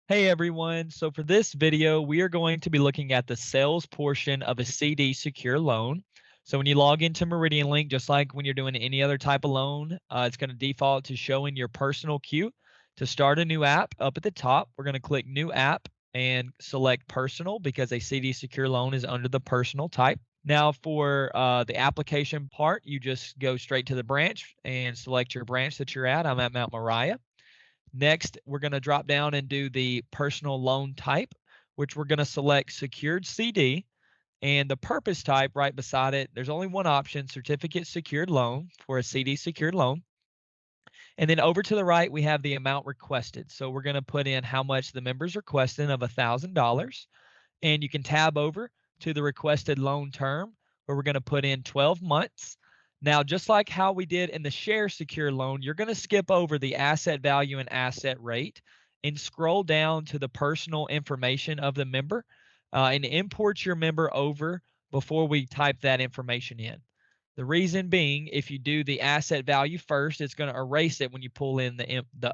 Hey everyone. So for this video, we are going to be looking at the sales portion of a CD secure loan. So when you log into Meridian Link, just like when you're doing any other type of loan, it's going to default to showing your personal queue. To start a new app up at the top, we're going to click new app and select personal because a CD secure loan is under the personal type. Now for the application part, you just go straight to the branch and select your branch that you're at. I'm at Mount Moriah. Next, we're going to drop down and do the personal loan type, which we're going to select secured CD. And the purpose type right beside it, there's only one option, certificate secured loan for a CD secured loan. And then over to the right, we have the amount requested. So we're going to put in how much the member's requesting of $1,000. And you can tab over to the requested loan term where we're going to put in 12 months. Now, just like how we did in the share secure loan, you're going to skip over the asset value and asset rate and scroll down to the personal information of the member and import your member over before we type that information in. The reason being, if you do the asset value first, it's going to erase it when you pull in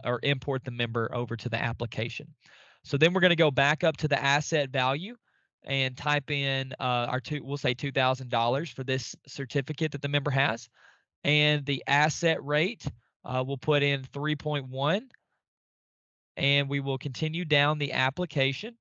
or import the member over to the application. So then we're going to go back up to the asset value and type in we'll say $2,000 for this certificate that the member has, and the asset rate we'll put in 3.1, and we will continue down the application.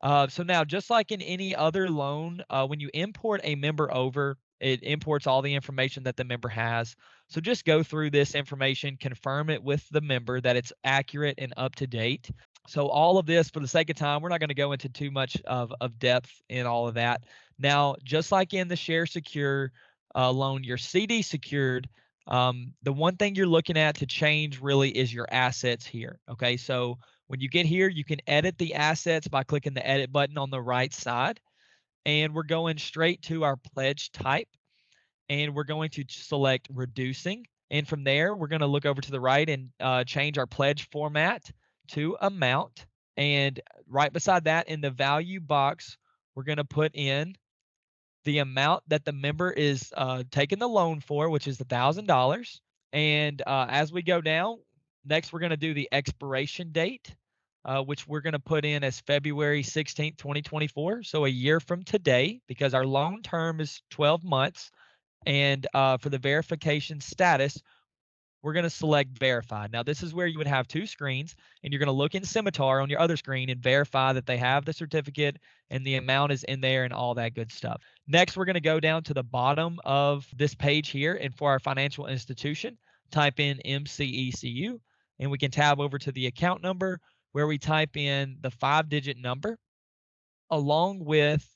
So now, just like in any other loan, when you import a member over, it imports all the information that the member has. So just go through this information, confirm it with the member that it's accurate and up to date. So all of this, for the sake of time, we're not going to go into too much of depth in all of that. Now, just like in the share secure loan, your CD secured, the one thing you're looking at to change really is your assets here. Okay, so when you get here, you can edit the assets by clicking the edit button on the right side. And we're going straight to our pledge type. And we're going to select reducing. And from there, we're going to look over to the right and change our pledge format to amount. And right beside that, in the value box, we're going to put in the amount that the member is taking the loan for, which is $1,000. And as we go down, next we're going to do the expiration date, which we're going to put in as February 16th, 2024. So a year from today, because our loan term is 12 months. And for the verification status, we're going to select verify. Now, this is where you would have two screens, and you're going to look in Scimitar on your other screen and verify that they have the certificate and the amount is in there and all that good stuff. Next, we're going to go down to the bottom of this page here, and for our financial institution, type in MCECU, and we can tab over to the account number where we type in the 5-digit number along with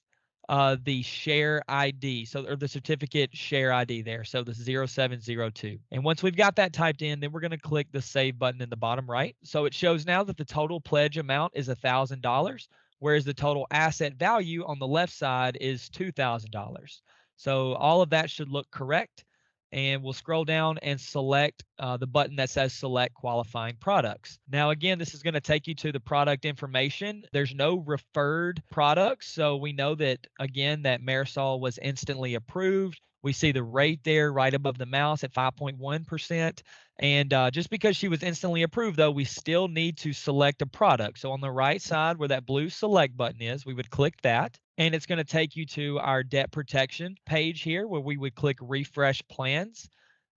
the share ID, or the certificate share ID there. So the 0702. And once we've got that typed in, then we're going to click the save button in the bottom right. So it shows now that the total pledge amount is $1,000, whereas the total asset value on the left side is $2,000. So all of that should look correct. And we'll scroll down and select the button that says select qualifying products. Now, again, this is going to take you to the product information. There's no referred products. So we know that, again, that Marisol was instantly approved. We see the rate there right above the mouse at 5.1%. And just because she was instantly approved, though, we still need to select a product. So on the right side where that blue select button is, we would click that. And it's going to take you to our debt protection page here where we would click refresh plans.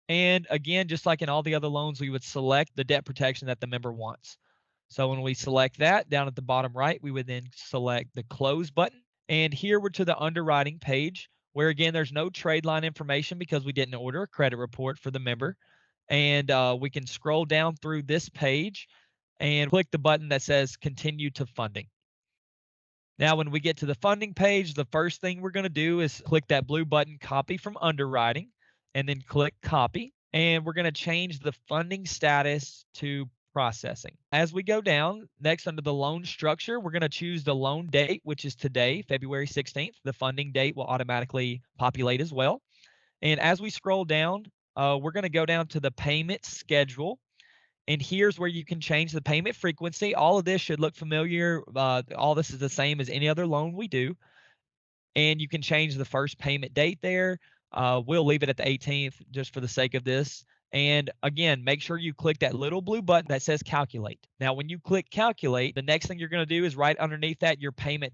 And again, just like in all the other loans, we would select the debt protection that the member wants. So when we select that down at the bottom right, we would then select the close button. And here we're to the underwriting page where, again, there's no trade line information because we didn't order a credit report for the member. And we can scroll down through this page and click the button that says continue to funding. Now, when we get to the funding page, the first thing we're going to do is click that blue button, copy from underwriting, and then click copy. And we're going to change the funding status to processing. As we go down, next under the loan structure, we're going to choose the loan date, which is today, February 16th. The funding date will automatically populate as well. And as we scroll down, we're going to go down to the payment schedule. And here's where you can change the payment frequency. All of this should look familiar. All this is the same as any other loan we do. And you can change the first payment date there. We'll leave it at the 18th just for the sake of this. And again, make sure you click that little blue button that says calculate. Now, when you click calculate, the next thing you're going to do is right underneath that your payment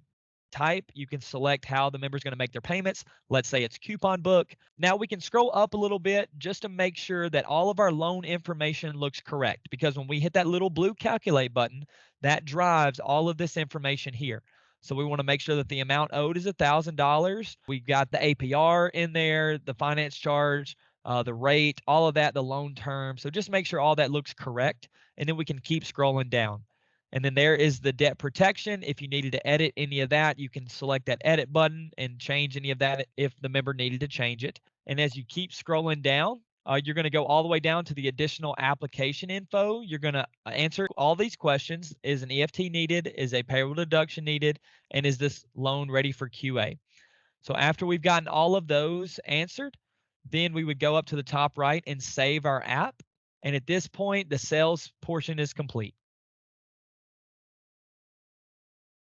type. You can select how the member's going to make their payments. Let's say it's coupon book. Now we can scroll up a little bit just to make sure that all of our loan information looks correct, because when we hit that little blue calculate button, that drives all of this information here. So we want to make sure that the amount owed is $1,000. We've got the APR in there, the finance charge, the rate, all of that, the loan term. So just make sure all that looks correct, and then we can keep scrolling down. And then there is the debt protection. If you needed to edit any of that, you can select that edit button and change any of that if the member needed to change it. And as you keep scrolling down, you're going to go all the way down to the additional application info. You're going to answer all these questions. Is an EFT needed? Is a payroll deduction needed? And is this loan ready for QA? So after we've gotten all of those answered, then we would go up to the top right and save our app. And at this point, the sales portion is complete.